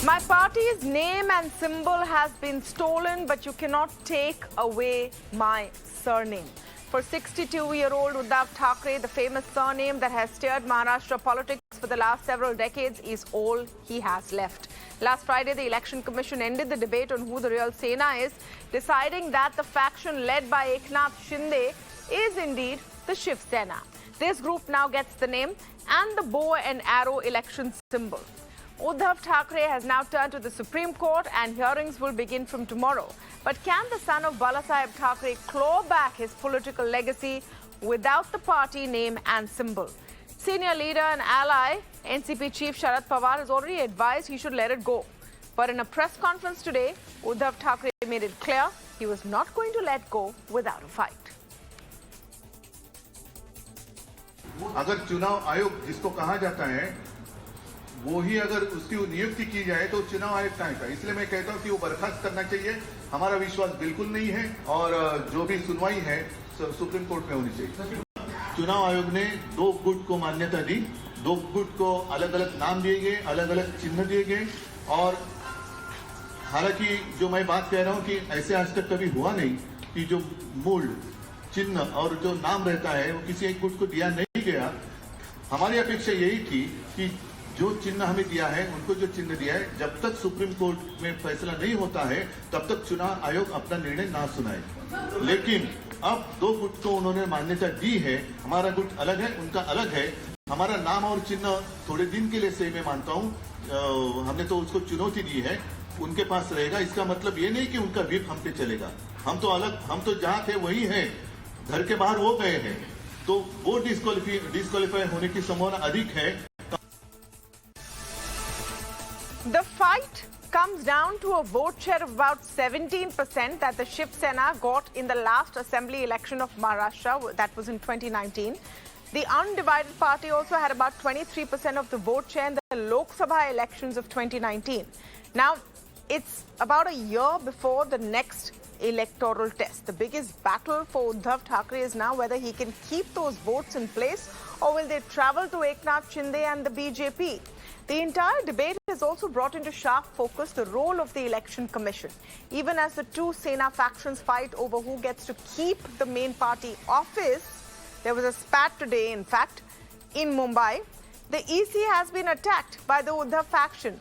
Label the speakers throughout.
Speaker 1: My party's name and symbol has been stolen, but you cannot take away my surname. For 62-year-old Uddhav Thackeray, the famous surname that has steered Maharashtra politics for the last several decades is all he has left. Last Friday, the Election Commission ended the debate on who the real Sena is, deciding that the faction led by Eknath Shinde is indeed the Shiv Sena. This group now gets the name and the bow and arrow election symbol. Uddhav Thackeray has now turned to the Supreme Court and hearings will begin from tomorrow. But can the son of BalasahebThackeray claw back his political legacy without the party name and symbol? Senior leader and ally, NCP Chief Sharad Pawar has already advised he should let it go. But in a press conference today, Uddhav Thackeray made it clear he was not going to let go without a fight.
Speaker 2: अगर चुनाव आयोग जिसको कहा जाता है वो ही अगर उसकी नियुक्ति की जाए तो चुनाव आयोग कहाँ का, इसलिए मैं कहता हूँ कि वो बर्खास्त करना चाहिए। हमारा विश्वास बिल्कुल नहीं है और जो भी सुनवाई है सुप्रीम कोर्ट में होनी चाहिए। चुनाव आयोग ने 2 गुट को मान्यता दी, 2 गुट को अलग अलग नाम दिए गए, अलग अलग चिन्ह दिए गए और हालांकि जो मैं बात कह रहा हूँ कि ऐसे आज तक कभी हुआ नहीं कि जो मूल चिन्ह और जो नाम रहता है वो किसी एक गुट को दिया नहीं गया। हमारी अपेक्षा यही थी कि जो चिन्ह हमें दिया है उनको जो चिन्ह दिया है जब तक सुप्रीम कोर्ट में फैसला नहीं होता है तब तक चुनाव आयोग अपना निर्णय ना सुनाए। लेकिन अब 2 गुट को उन्होंने मान्यता दी है, हमारा गुट अलग है, उनका अलग है। हमारा नाम और चिन्ह थोड़े दिन के लिए सही मैं मानता हूँ, हमने तो उसको चुनौती दी है, उनके पास रहेगा। इसका मतलब ये नहीं कि उनका व्हिप हम पे चलेगा। हम तो अलग, हम तो जहाँ थे वही हैं, घर के बाहर वो गए हैं, तो वो डिस्क्वालीफाई होने की संभावना अधिक है।
Speaker 1: The fight comes down to a vote share of about 17% that the Shiv Sena got in the last assembly election of Maharashtra, that was in 2019. The undivided party also had about 23% of the vote share in the Lok Sabha elections of 2019. Now, it's about a year before the next electoral test. The biggest battle for Uddhav Thackeray is now whether he can keep those votes in place or will they travel to Eknath Shinde and the BJP. The entire debate has also brought into sharp focus the role of the Election Commission. Even as the 2 Sena factions fight over who gets to keep the main party office, there was a spat today, in fact, in Mumbai. The EC has been attacked by the Uddhav faction.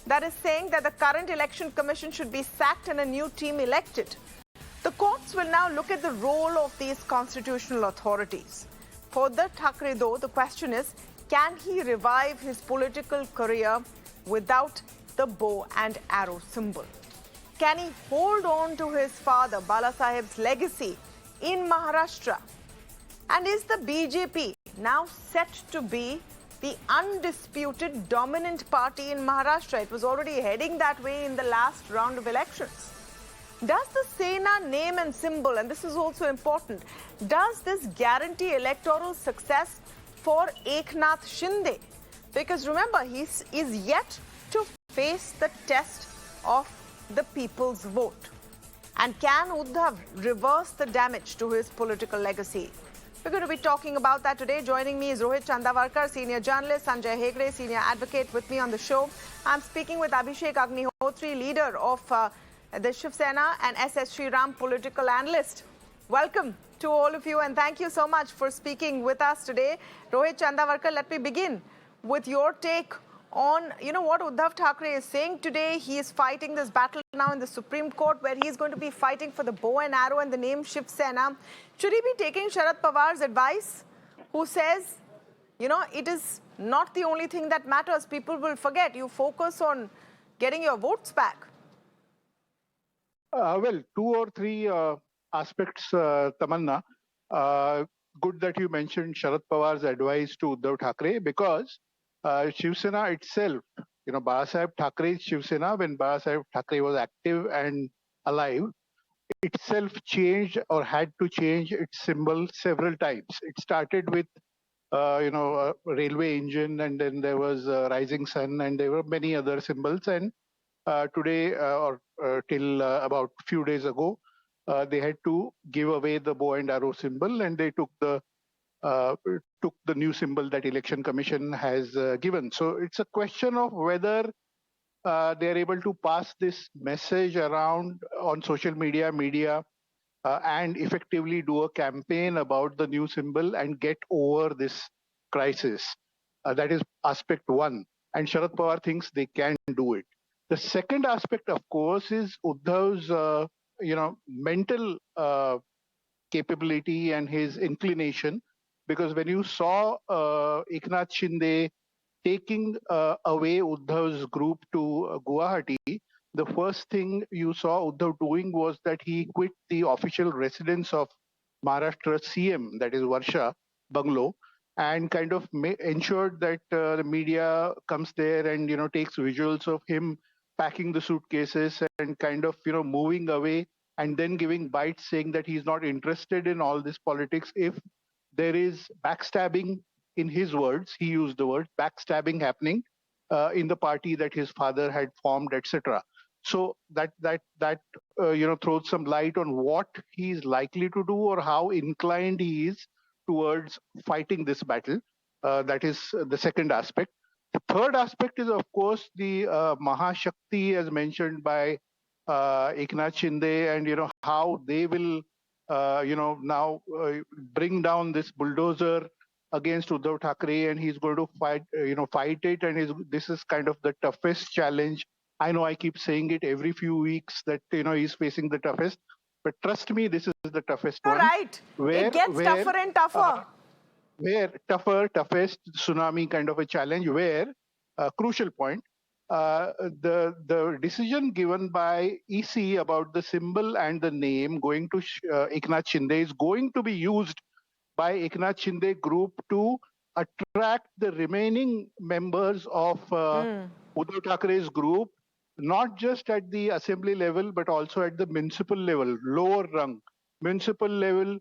Speaker 1: That is saying that the current Election Commission should be sacked and a new team elected. The courts will now look at the role of these constitutional authorities. For the Thackeray, though, the question is, can he revive his political career without the bow and arrow symbol? Can he hold on to his father, Balasaheb's legacy in Maharashtra? And is the BJP now set to be the undisputed dominant party in Maharashtra? It was already heading that way in the last round of elections. Does the Sena name and symbol, and this is also important, does this guarantee electoral success for Eknath Shinde? Because remember, he is yet to face the test of the people's vote. And can Uddhav reverse the damage to his political legacy? We're going to be talking about that today. Joining me is Rohit Chandavarkar, senior journalist, Sanjay Hegde, senior advocate with me on the show. I'm speaking with Abhishek Agnihotri, leader of the Shiv Sena, and S Sriram, political analyst. Welcome to all of you and thank you so much for speaking with us today. Rohit Chandavarkar, let me begin with your take on, what Uddhav Thackeray is saying today. He is fighting this battle now in the Supreme Court where he is going to be fighting for the bow and arrow and the name Shiv Sena. Should he be taking Sharad Pawar's advice, who says, it is not the only thing that matters. People will forget. You focus on getting your votes back.
Speaker 3: Well, 2 or 3 aspects, Tamanna. Good that you mentioned Sharad Pawar's advice to Uddhav Thackeray, because Shiv Sena itself, Balasaheb Thackeray's Shiv Sena, when Balasaheb Thackeray was active and alive, itself changed or had to change its symbol several times. It started with, a railway engine, and then there was a rising sun, and there were many other symbols. And today, till about a few days ago, they had to give away the bow and arrow symbol, and they took the new symbol that Election Commission has given. So it's a question of whether they're able to pass this message around on social media, and effectively do a campaign about the new symbol and get over this crisis. That is aspect one. And Sharad Pawar thinks they can do it. The second aspect, of course, is Uddhav's mental capability and his inclination. Because when you saw Eknath Shinde taking away Uddhav's group to Guwahati, the first thing you saw Uddhav doing was that he quit the official residence of Maharashtra CM, that is Varsha Bungalow, and kind of ensured that the media comes there and takes visuals of him packing the suitcases and kind of moving away, and then giving bites saying that he's not interested in all this politics if there is backstabbing. In his words, he used the word backstabbing happening in the party that his father had formed, etc. So that throws some light on what he is likely to do or how inclined he is towards fighting this battle. That is the second aspect. The third aspect is, of course, the Mahashakti, as mentioned by Eknath Shinde, and how they will now bring down this bulldozer against Uddhav Thackeray, and he's going to fight it, and this is kind of the toughest challenge. I know I keep saying it every few weeks that he's facing the toughest, but trust me, this is the toughest one.
Speaker 1: Right. It gets tougher and tougher.
Speaker 3: Toughest tsunami kind of a challenge. Where crucial point, the decision given by EC about the symbol and the name going to Eknath Shinde is going to be used by Eknath Shinde group to attract the remaining members of Uddhav Thackeray's group, not just at the assembly level, but also at the municipal level, lower rung, municipal level,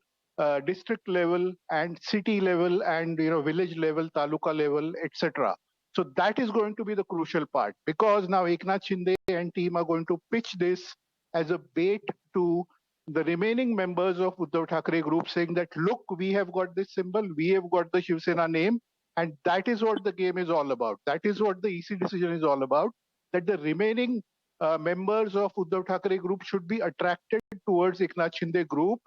Speaker 3: district level, and city level, and village level, taluka level, etc. So that is going to be the crucial part, because now Eknath Shinde and team are going to pitch this as a bait to the remaining members of Uddhav Thackeray group, saying that, look, we have got this symbol, we have got the Shiv Sena name, and that is what the game is all about. That is what the EC decision is all about, that the remaining members of Uddhav Thackeray group should be attracted towards Eknath Shinde group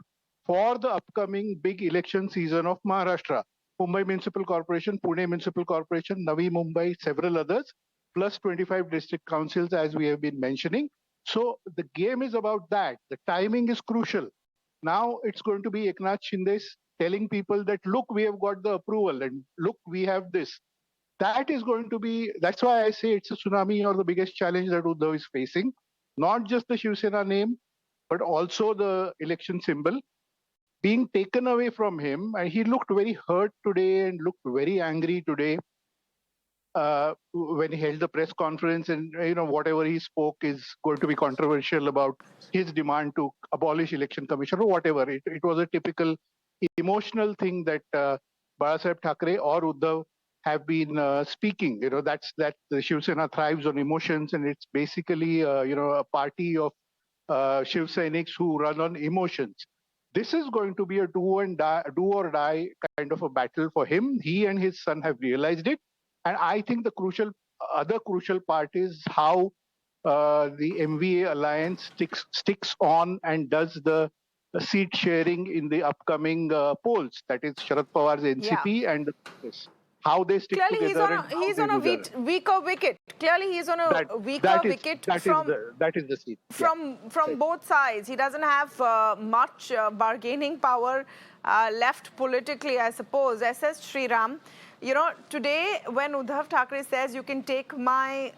Speaker 3: for the upcoming big election season of Maharashtra. Mumbai Municipal Corporation, Pune Municipal Corporation, Navi Mumbai, several others, plus 25 district councils, as we have been mentioning. So the game is about that. The timing is crucial. Now it's going to be Eknath Shinde telling people that, look, we have got the approval, and look, we have this. That is going to be, that's why I say it's a tsunami, or the biggest challenge that Uddhav is facing. Not just the Shiv Sena name, but also the election symbol being taken away from him. And he looked very hurt today and looked very angry today when he held the press conference, and whatever he spoke is going to be controversial about his demand to abolish Election Commission or whatever. It was a typical emotional thing that BalasahebThackeray or Uddhav have been speaking. That the Shiv Sena thrives on emotions, and it's basically a party of Shiv Sainiks who run on emotions. This is going to be a do or die kind of a battle for him. He and his son have realized it. And I think the other crucial part is how the MVA alliance sticks on and does the seat sharing in the upcoming polls. That is Sharad Pawar's NCP and this. How they stick together.
Speaker 1: He's on a weaker wicket. Clearly, he's on a weaker wicket.
Speaker 3: That is the seat.
Speaker 1: From both sides. He doesn't have much bargaining power left politically, I suppose. S Sriram, today when Uddhav Thackeray says you can take my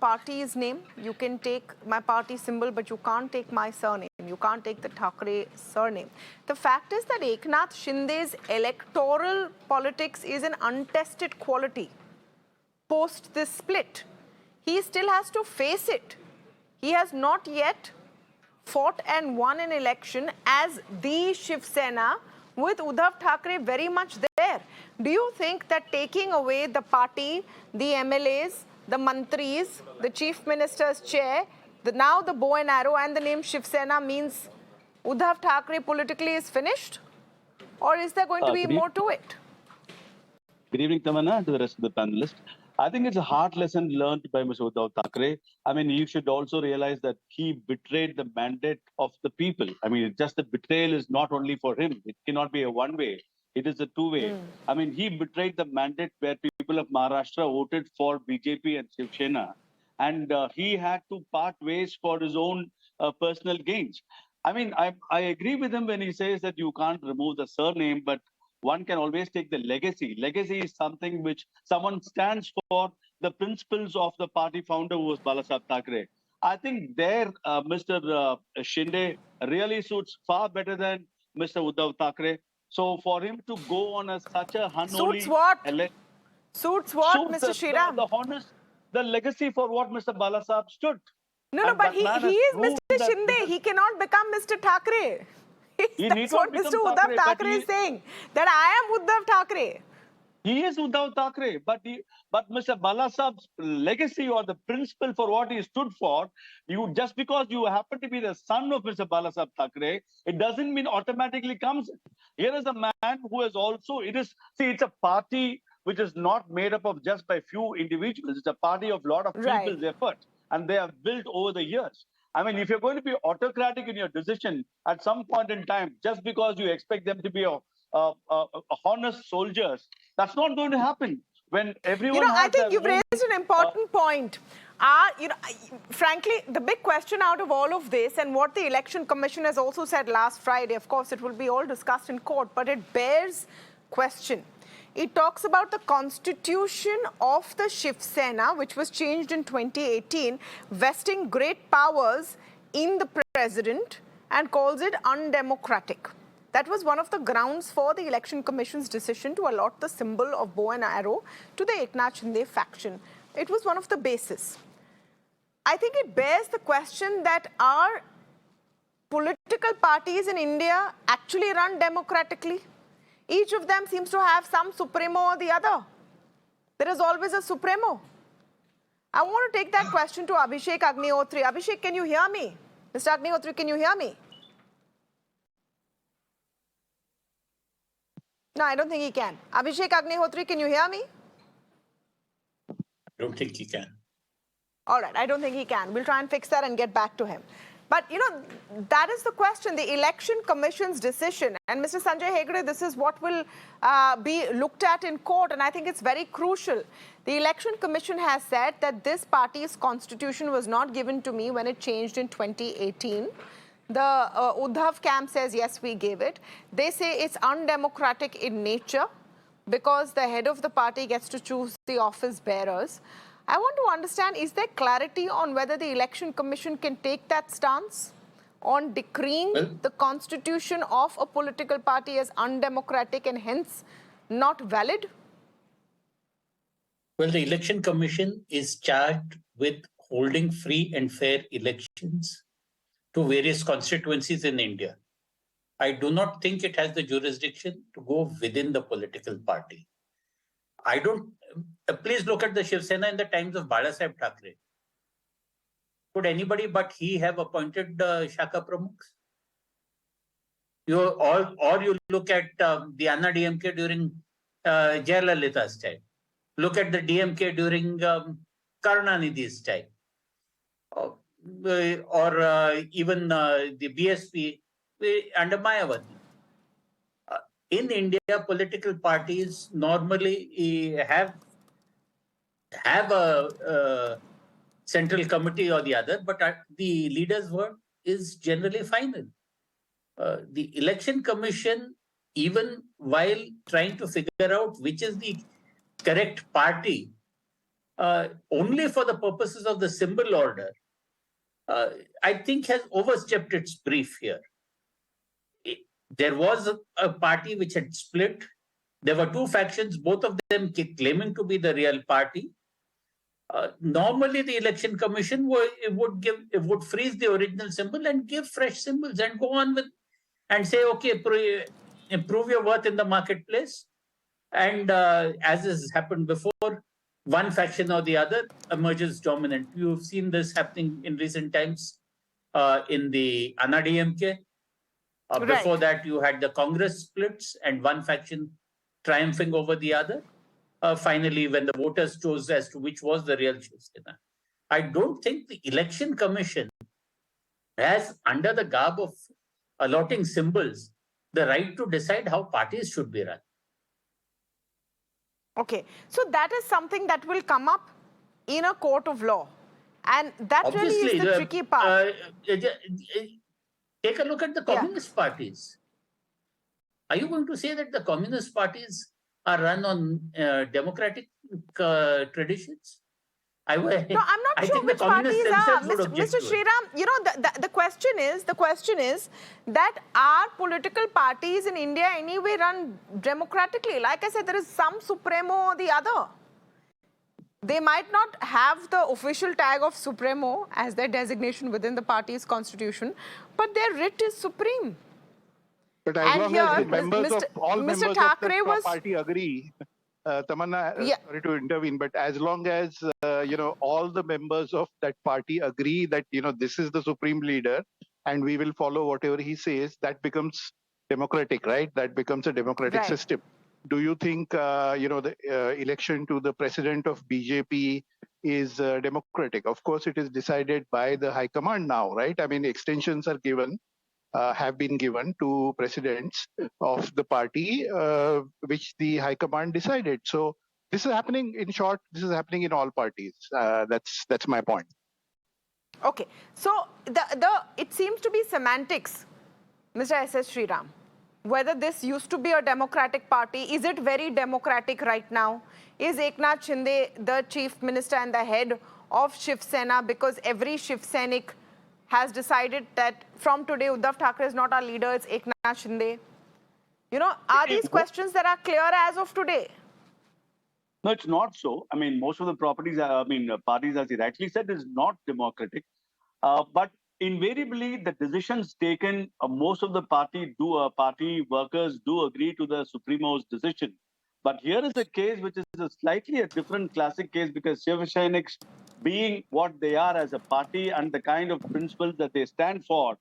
Speaker 1: party's name, you can take my party symbol, but you can't take my surname. You can't take the Thackeray surname. The fact is that Eknath Shinde's electoral politics is an untested quality post this split. He still has to face it. He has not yet fought and won an election as the Shiv Sena, with Uddhav Thackeray very much there. Do you think that taking away the party, the MLAs, the mantris, the chief minister's chair, now the bow and arrow and the name Shiv Sena means Uddhav Thackeray politically is finished? Or is there going to be more to it?
Speaker 4: Good evening, Tamanna, and to the rest of the panelists. I think it's a hard lesson learned by Mr. Uddhav Thackeray. I mean, you should also realize that he betrayed the mandate of the people. I mean, just the betrayal is not only for him. It cannot be a one-way. It is a two-way. I mean, he betrayed the mandate where people of Maharashtra voted for BJP and Shiv Sena. And he had to part ways for his own personal gains. I mean, I agree with him when he says that you can't remove the surname, but one can always take the legacy. Legacy is something which someone stands for the principles of the party founder who was Balasaheb I think there, Mr. Shinde really suits far better than Mr. Uddhav Thackeray. So for him to go on such a unholy...
Speaker 1: Suits what? Suits what, Mr. Sriram?
Speaker 4: The honest, the legacy for what Mr. Balasaheb stood.
Speaker 1: No, but he is Mr. Shinde. He cannot become Mr. Thackeray. That's what Mr. Uddhav Thackeray is saying. That I am Uddhav Thackeray.
Speaker 4: He is Uddhav Thackeray, but Mr. Balasaheb's legacy or the principle for what he stood for, just because you happen to be the son of Mr. Balasaheb Thackeray, it doesn't mean automatically comes. Here is a man who has also, it's a party which is not made up of just by few individuals. It's a party of a lot of people's effort, and they have built over the years. I mean, if you're going to be autocratic in your decision at some point in time, just because you expect them to be honest soldiers, that's not going to happen. When everyone
Speaker 1: I think you've raised an important point. Frankly, the big question out of all of this, and what the Election Commission has also said last Friday, of course, it will be all discussed in court, but it bears question. It talks about the constitution of the Shiv Sena, which was changed in 2018, vesting great powers in the president, and calls it undemocratic. That was one of the grounds for the Election Commission's decision to allot the symbol of bow and arrow to the EknathShinde faction. It was one of the bases. I think it bears the question that are political parties in India actually run democratically? Each of them seems to have some supremo or the other. There is always a supremo. I want to take that question to Abhishek Agnihotri. Abhishek, can you hear me? Mr. Agnihotri, can you hear me? No, I don't think he can. Abhishek Agnihotri, can you hear me?
Speaker 5: I don't think he can.
Speaker 1: All right, I don't think he can. We'll try and fix that and get back to him. But, that is the question, the Election Commission's decision. And Mr. Sanjay Hegde, this is what will be looked at in court. And I think it's very crucial. The Election Commission has said that this party's constitution was not given to me when it changed in 2018. The Uddhav camp says, yes, we gave it. They say it's undemocratic in nature because the head of the party gets to choose the office bearers. I want to understand, is there clarity on whether the Election Commission can take that stance on decreeing the constitution of a political party as undemocratic and hence not valid?
Speaker 5: Well, the Election Commission is charged with holding free and fair elections to various constituencies in India. I do not think it has the jurisdiction to go within the political party. Please look at the Shiv Sena in the times of BalasahebThackeray. Could anybody but he have appointed Shaka Pramukhs? Or you look at the Anna DMK during Jayalalitha's time. Look at the DMK during Karunanidhi's time. Or even the BSP under Mayawati. In India, political parties normally have a central committee or the other, but the leader's word is generally final. The Election Commission, even while trying to figure out which is the correct party, only for the purposes of the symbol order, I think has overstepped its brief here. There was a party which had split. There were two factions, both of them claiming to be the real party. Normally, the Election Commission would freeze the original symbol and give fresh symbols and go on with and say, okay, prove your worth in the marketplace. And as has happened before, one faction or the other emerges dominant. You've seen this happening in recent times in the Anna DMK. Before that, you had the Congress splits and one faction triumphing over the other. finally when the voters chose as to which was the real Shiv Sena. I don't think the Election Commission has, under the garb of allotting symbols, the right to decide how parties should be run.
Speaker 1: Okay, so that is something that will come up in a court of law. And that
Speaker 5: Obviously,
Speaker 1: really is the tricky part.
Speaker 5: Take a look at the communist parties. Are you going to say that the communist parties are run on democratic traditions?
Speaker 1: No, I'm not sure which parties are. Mr. Sriram, you know, the question is that are political parties in India anyway run democratically? Like I said, there is some supremo or the other. They might not have the official tag of supremo as their designation within the party's constitution, but their writ is supreme.
Speaker 3: But as long as the members of all members of the party agree, Tamanna, sorry to intervene, but as long as all the members of that party agree that this is the supreme leader and we will follow whatever he says, that becomes democratic, right? That becomes a democratic system. Do you think the election to the president of BJP is democratic? Of course, it is decided by the High Command now, right? I mean, extensions are given. Have been given to presidents of the party, which the High Command decided. So this is happening, in short, this is happening in all parties. That's my point.
Speaker 1: Okay, so it seems to be semantics, Mr. S Sriram. Whether this used to be a democratic party, is it very democratic right now? Is Eknath Shinde the chief minister and the head of Shiv Sena because every Shiv Sainik has decided that from today Uddhav Thackeray is not our leader, it's Eknath Shinde? You know, are these questions that are clear as of today?
Speaker 4: No, it's not so. I mean, most of the parties, as he rightly said, is not democratic. But invariably, the decisions taken, most of the party workers do agree to the Supremo's decision. But here is a case which is a different classic case, because Shiv Sainik's, being what they are as a party and the kind of principles that they stand for,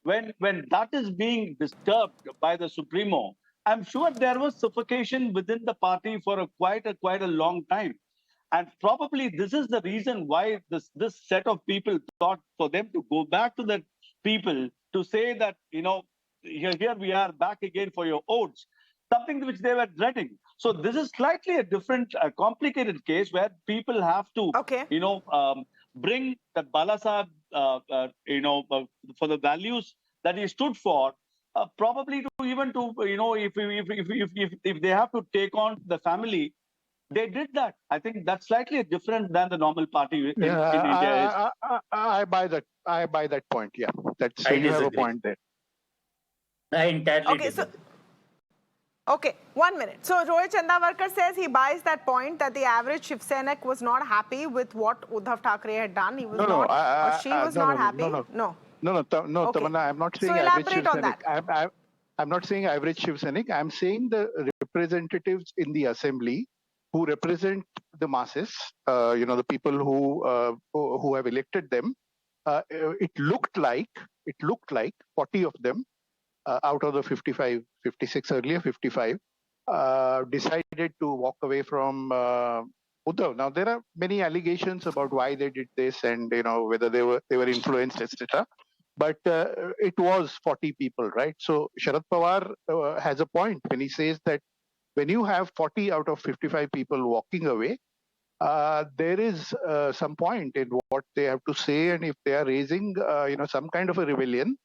Speaker 4: when that is being disturbed by the Supremo, I'm sure there was suffocation within the party for quite a long time. And probably this is the reason why this set of people thought for them to go back to the people to say that, here we are back again for your votes, something which they were dreading. So this is slightly a different, complicated case where people have to, bring the Balasaheb, for the values that he stood for, probably to even to, if they have to take on the family, they did that. I think that's slightly different than the normal party in India is.
Speaker 3: I buy that. I buy that point. Yeah, you have a point there.
Speaker 5: I entirely disagree.
Speaker 1: Okay, 1 minute. So Rohit Chandavarkar says he buys that point that the average Shiv Sainik was not happy with what Uddhav Thackeray had done. He was she was not happy. No,
Speaker 3: Tamanna, I'm not saying average Shiv Sainik. I'm not saying average Shiv Sainik. I'm saying the representatives in the assembly who represent the masses, the people who have elected them. It looked like 40 of them out of the 55, 56 earlier, 55, decided to walk away from Uddhav. Now, there are many allegations about why they did this and, whether they were influenced, etc. But it was 40 people, right? So Sharad Pawar has a point when he says that when you have 40 out of 55 people walking away, there is some point in what they have to say, and if they are raising, some kind of a rebellion,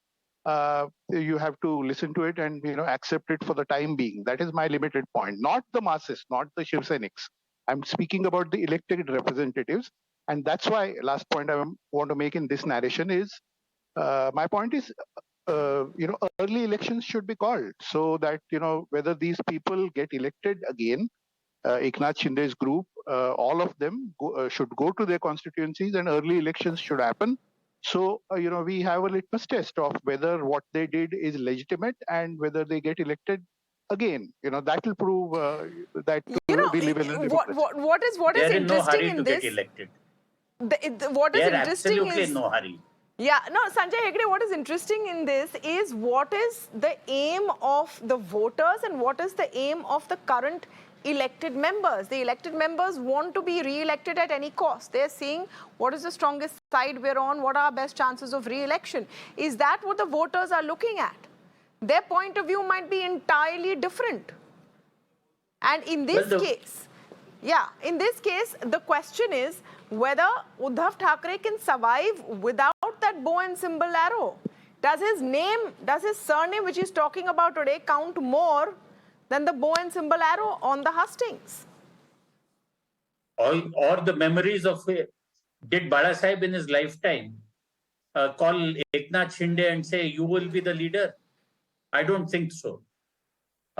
Speaker 3: you have to listen to it and accept it for the time being. That is my limited point. Not the masses, not the Shiv Sainiks. I'm speaking about the elected representatives, and that's why last point I want to make in this narration is my point is early elections should be called so that whether these people get elected again, Eknath Shinde's group, all of them should go to their constituencies and early elections should happen. So, we have a litmus test of whether what they did is legitimate and whether they get elected again. That will prove that we live in a democracy.
Speaker 1: What is interesting in this?
Speaker 5: Get elected.
Speaker 1: What is interesting
Speaker 5: absolutely
Speaker 1: is
Speaker 5: in no hurry.
Speaker 1: Yeah, no, Sanjay Hegde, what is interesting in this is what is the aim of the voters and what is the aim of the current elected members. The elected members want to be re-elected at any cost. They're seeing what is the strongest side we're on, what are our best chances of re-election. Is that what the voters are looking at? Their point of view might be entirely different. And in this case, the question is whether Uddhav Thackeray can survive without that bow and symbol arrow. Does his name, does his surname, which he's talking about today, count more than the bow and symbol arrow on the hustings?
Speaker 5: Or the memories of did Balasaheb in his lifetime call Eknath Shinde and say, you will be the leader? I don't think so.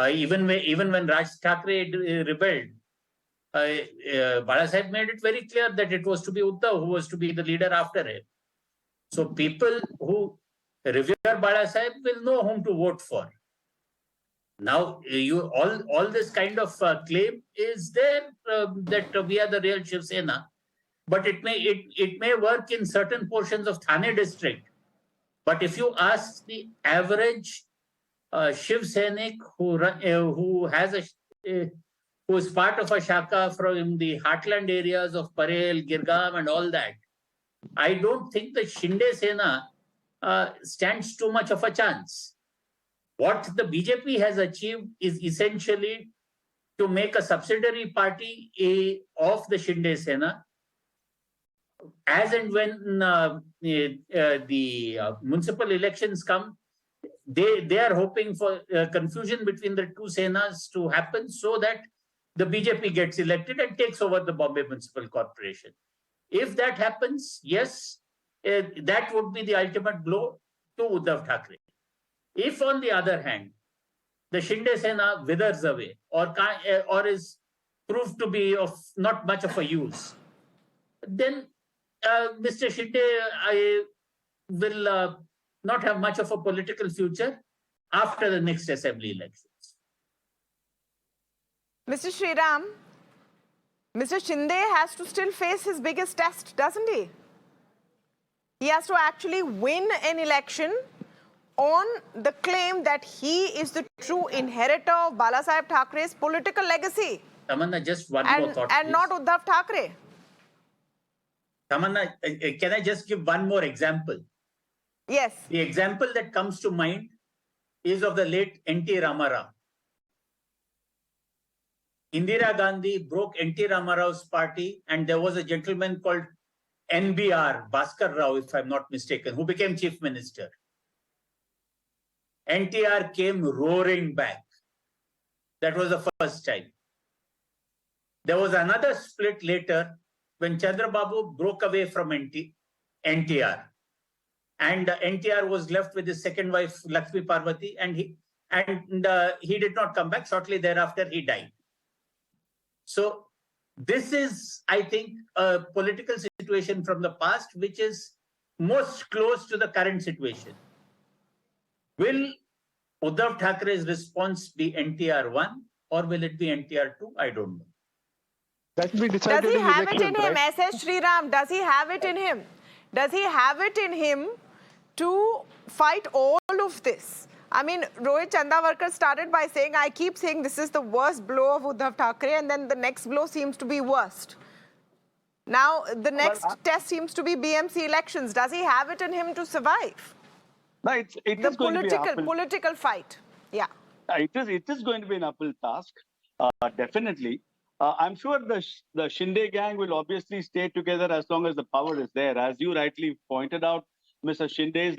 Speaker 5: Even when Raj Thackeray rebelled, Balasaheb made it very clear that it was to be Uddhav who was to be the leader after him. So people who revere Balasaheb will know whom to vote for. Now, all this kind of claim is there that we are the real Shiv Sena, but it may work in certain portions of Thane district. But if you ask the average Shiv Sainik who is part of a shaka from the heartland areas of Parel, Girgam and all that, I don't think the Shinde Sena stands too much of a chance. What the BJP has achieved is essentially to make a subsidiary party of the Shinde Sena. As and when the municipal elections come, they are hoping for confusion between the two Senas to happen so that the BJP gets elected and takes over the Bombay Municipal Corporation. If that happens, yes, that would be the ultimate blow to Uddhav Thackeray. If, on the other hand, the Shinde Sena withers away or is proved to be of not much of a use, then Mr. Shinde will not have much of a political future after the next assembly elections.
Speaker 1: Mr. Sriram, Mr. Shinde has to still face his biggest test, doesn't he? He has to actually win an election on the claim that he is the true inheritor of Balasaheb Thackeray's political legacy.
Speaker 5: Tamanna, just one more thought,
Speaker 1: and
Speaker 5: please.
Speaker 1: not Uddhav Thackeray.
Speaker 5: Tamanna, can I just give one more example?
Speaker 1: Yes.
Speaker 5: The example that comes to mind is of the late N.T. Ramarao. Indira Gandhi broke N.T. Ramarao's party, and there was a gentleman called NBR, Bhaskar Rao, if I'm not mistaken, who became chief minister. NTR came roaring back. That was the first time. There was another split later when Chandrababu broke away from NTR. And NTR was left with his second wife, Lakshmi Parvati, and he did not come back. Shortly thereafter, he died. So this is, I think, a political situation from the past, which is most close to the current situation. Will Uddhav Thackeray's response be NTR 1 or will it be NTR 2? I don't know.
Speaker 3: That will be decided.
Speaker 1: Does he have it in him,
Speaker 3: right?
Speaker 1: S Sriram? Does he have it in him? Does he have it in him to fight all of this? I mean, Rohit Chandavarkar started by saying, I keep saying this is the worst blow of Uddhav Thackeray, and then the next blow seems to be worst. Now, the next test seems to be BMC elections. Does he have it in him to survive?
Speaker 4: No, it is going to be an
Speaker 1: political fight. Yeah.
Speaker 4: It is going to be an uphill task, definitely. I'm sure the Shinde gang will obviously stay together as long as the power is there. As you rightly pointed out, Mr. Shinde's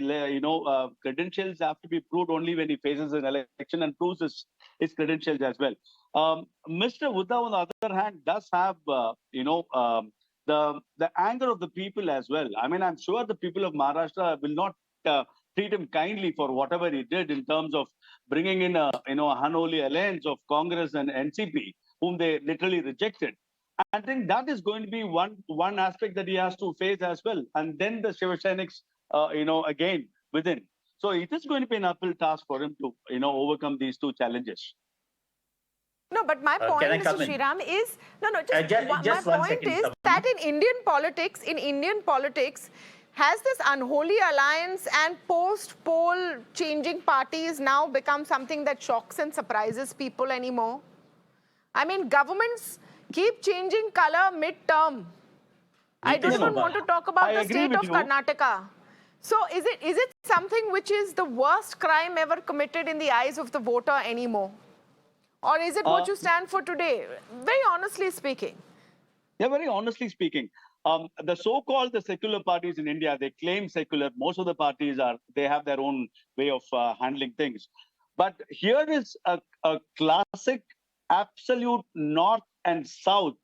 Speaker 4: credentials have to be proved only when he faces an election and proves his credentials as well. Mr. Uddhav, on the other hand, does have the anger of the people as well. I mean, I'm sure the people of Maharashtra will not treat him kindly for whatever he did in terms of bringing in a unholy alliance of Congress and NCP, whom they literally rejected. I think that is going to be one aspect that he has to face as well. And then the Shiv Seniks, again within. So it is going to be an uphill task for him to, overcome these two challenges.
Speaker 1: No, but my point, Mr. Sriram, is my point is that in Indian politics, has this unholy alliance and post-poll changing parties now become something that shocks and surprises people anymore? I mean, governments keep changing color mid-term. I don't even want to talk about the state of Karnataka. So is it something which is the worst crime ever committed in the eyes of the voter anymore? Or is it what you stand for today? Very honestly speaking.
Speaker 4: Yeah, very honestly speaking. The so-called the secular parties in India, they claim secular. Most of the parties they have their own way of handling things. But here is a classic absolute north and south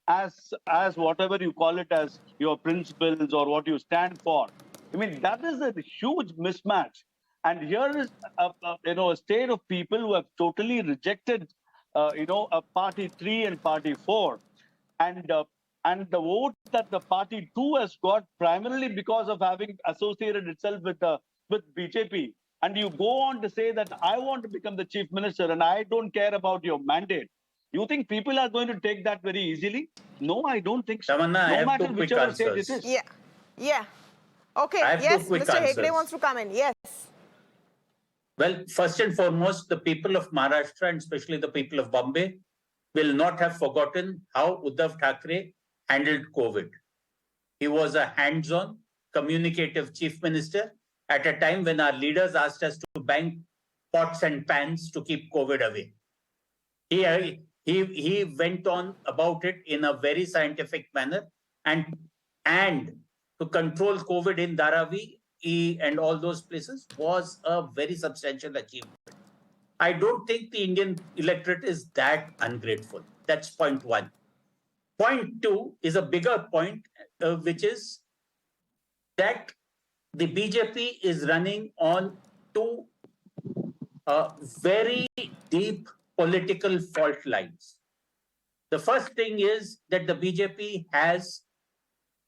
Speaker 4: as whatever you call it as your principles or what you stand for. I mean, that is a huge mismatch. And here is a state of people who have totally rejected a party 3 and party 4. And the vote that the party 2 has got primarily because of having associated itself with BJP. And you go on to say that I want to become the chief minister and I don't care about your mandate. You think people are going to take that very easily? No, I don't think so.
Speaker 5: Tamanna,
Speaker 4: no
Speaker 5: I have
Speaker 4: matter
Speaker 5: two
Speaker 4: whichever
Speaker 5: quick
Speaker 4: state it
Speaker 5: answers.
Speaker 4: is.
Speaker 1: Yeah. Okay,
Speaker 5: I have
Speaker 1: yes,
Speaker 5: two quick
Speaker 1: Mr.
Speaker 5: answers.
Speaker 1: Hegde wants to come in. Yes.
Speaker 5: Well, first and foremost, the people of Maharashtra and especially the people of Bombay will not have forgotten how Uddhav Thackeray handled COVID. He was a hands-on, communicative chief minister at a time when our leaders asked us to bang pots and pans to keep COVID away. He went on about it in a very scientific manner, and to control COVID in Dharavi and all those places was a very substantial achievement. I don't think the Indian electorate is that ungrateful. That's point one. Point two is a bigger point, which is that the BJP is running on two very deep political fault lines. The first thing is that the BJP has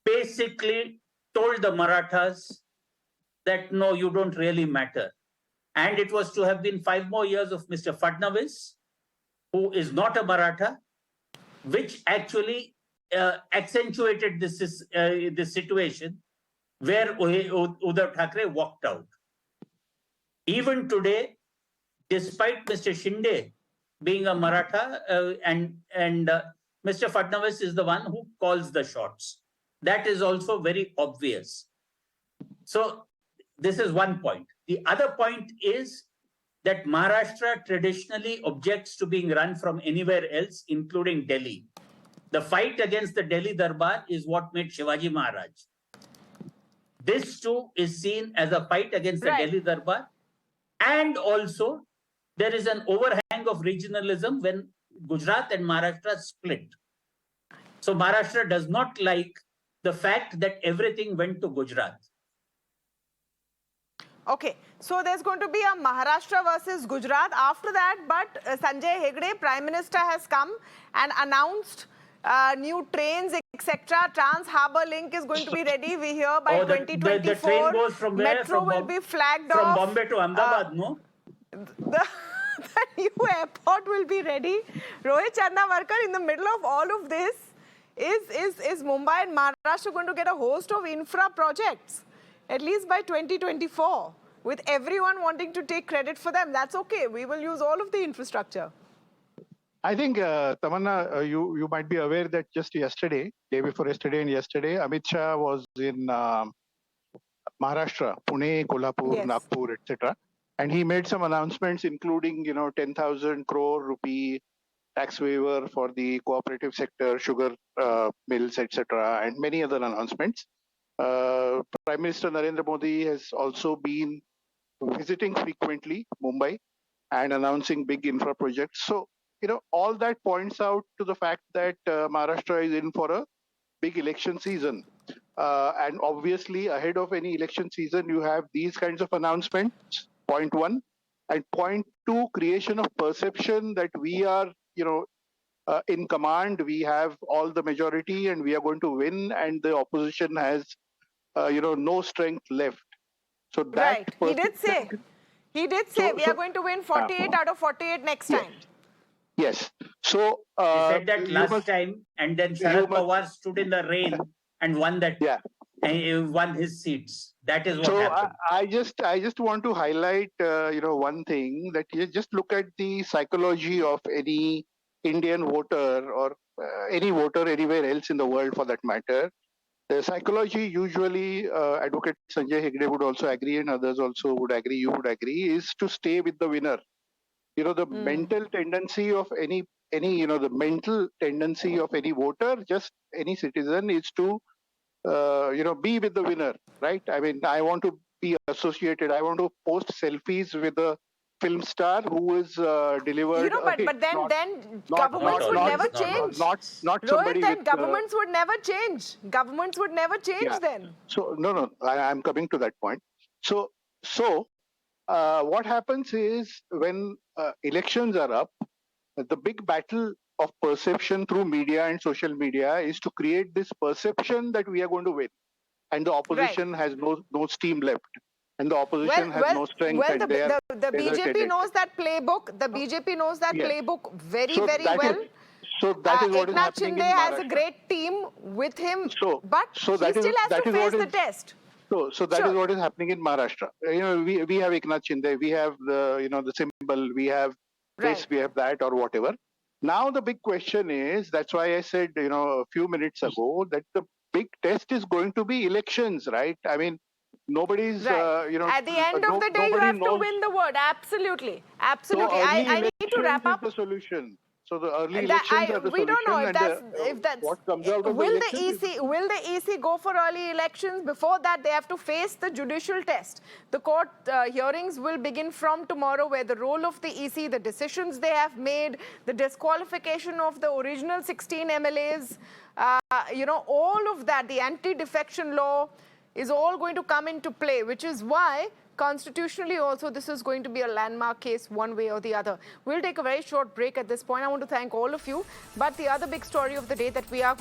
Speaker 5: basically told the Marathas that no, you don't really matter. And it was to have been 5 more years of Mr. Fadnavis, who is not a Maratha, which actually accentuated this situation where Uddhav Thackeray walked out. Even today, despite Mr. Shinde being a Maratha and Mr. Fadnavis is the one who calls the shots. That is also very obvious. So this is one point. The other point is that Maharashtra traditionally objects to being run from anywhere else, including Delhi. The fight against the Delhi Darbar is what made Shivaji Maharaj. This too is seen as a fight against the Delhi Darbar. And also, there is an overhang of regionalism when Gujarat and Maharashtra split. So Maharashtra does not like the fact that everything went to Gujarat.
Speaker 1: Okay, so there's going to be a Maharashtra versus Gujarat after that, but Sanjay Hegde, Prime Minister, has come and announced new trains, etc. Trans Harbour Link is going to be ready. We hear by 2024.
Speaker 5: The train goes from where?
Speaker 1: Metro will be flagged
Speaker 5: from
Speaker 1: off.
Speaker 5: From Bombay to Ahmedabad, no?
Speaker 1: The new airport will be ready. Rohit Chandavarkar, in the middle of all of this, is Mumbai and Maharashtra going to get a host of infra projects, at least by 2024, with everyone wanting to take credit for them? That's okay. We will use all of the infrastructure.
Speaker 3: I think, Tamanna, you might be aware that just yesterday, day before yesterday and yesterday, Amit Shah was in Maharashtra, Pune, Kolhapur, Nagpur, etc. And he made some announcements, including, 10,000 crore rupee tax waiver for the cooperative sector, sugar mills, etc., and many other announcements. Prime Minister Narendra Modi has also been visiting frequently Mumbai and announcing big infra projects. So, all that points out to the fact that Maharashtra is in for a big election season. And obviously, ahead of any election season, you have these kinds of announcements, point one. And point two, creation of perception that we are, in command, we have all the majority and we are going to win, and the opposition has, no strength left. So that
Speaker 1: He did say we are going to win 48 out of 48 next time.
Speaker 3: Yes. So
Speaker 5: he said that last time, and then Sharad Pawar stood in the rain and won that.
Speaker 3: Yeah.
Speaker 5: won his seats. That is what
Speaker 3: So
Speaker 5: happened.
Speaker 3: I just want to highlight one thing, that you just look at the psychology of any Indian voter, or any voter anywhere else in the world for that matter. The psychology usually, Advocate Sanjay Hegde would also agree, and others also would agree, you would agree, is to stay with the winner. The mental tendency of any the mental tendency of any voter, just any citizen, is to be with the winner, right? I mean, I want to be associated. I want to post selfies with a film star who is delivered.
Speaker 1: But then governments would never change.
Speaker 3: Not
Speaker 1: Rohit,
Speaker 3: somebody
Speaker 1: then
Speaker 3: with,
Speaker 1: governments would never change. Governments would never change then.
Speaker 3: So no, I'm coming to that point. So what happens is, when elections are up, the big battle of perception through media and social media is to create this perception that we are going to win, and the opposition has no steam left, and the opposition has no strength.
Speaker 1: Well,
Speaker 3: and
Speaker 1: the BJP knows that playbook. The BJP knows that playbook very well.
Speaker 3: So that is what is
Speaker 1: Eknath
Speaker 3: happening
Speaker 1: Shinde
Speaker 3: in Maharashtra.
Speaker 1: has a great team with him, but he still
Speaker 3: that
Speaker 1: has
Speaker 3: is
Speaker 1: to face
Speaker 3: what
Speaker 1: the
Speaker 3: is-
Speaker 1: test.
Speaker 3: So that is what is happening in Maharashtra. We have Eknath Shinde, we have the symbol, we have this,
Speaker 1: Right.
Speaker 3: we have that, or whatever. Now the big question is, that's why I said a few minutes ago, that the big test is going to be elections, right? I mean, nobody's
Speaker 1: Right. At the end of the day, you
Speaker 3: nobody
Speaker 1: have to
Speaker 3: knows.
Speaker 1: win the word. Absolutely.
Speaker 3: So
Speaker 1: Absolutely.
Speaker 3: early
Speaker 1: I need to wrap
Speaker 3: elections
Speaker 1: up.
Speaker 3: is the solution. So the early elections are the
Speaker 1: We don't
Speaker 3: solution,
Speaker 1: know
Speaker 3: and
Speaker 1: if that's
Speaker 3: what comes out of
Speaker 1: will
Speaker 3: the
Speaker 1: the
Speaker 3: elections
Speaker 1: EC go for early elections? Before that, they have to face the judicial test. The court hearings will begin from tomorrow, where the role of the EC, the decisions they have made, the disqualification of the original 16 MLAs, all of that, the anti-defection law is all going to come into play, which is why constitutionally also this is going to be a landmark case one way or the other. We'll take a very short break at this point. I want to thank all of you. But the other big story of the day that we are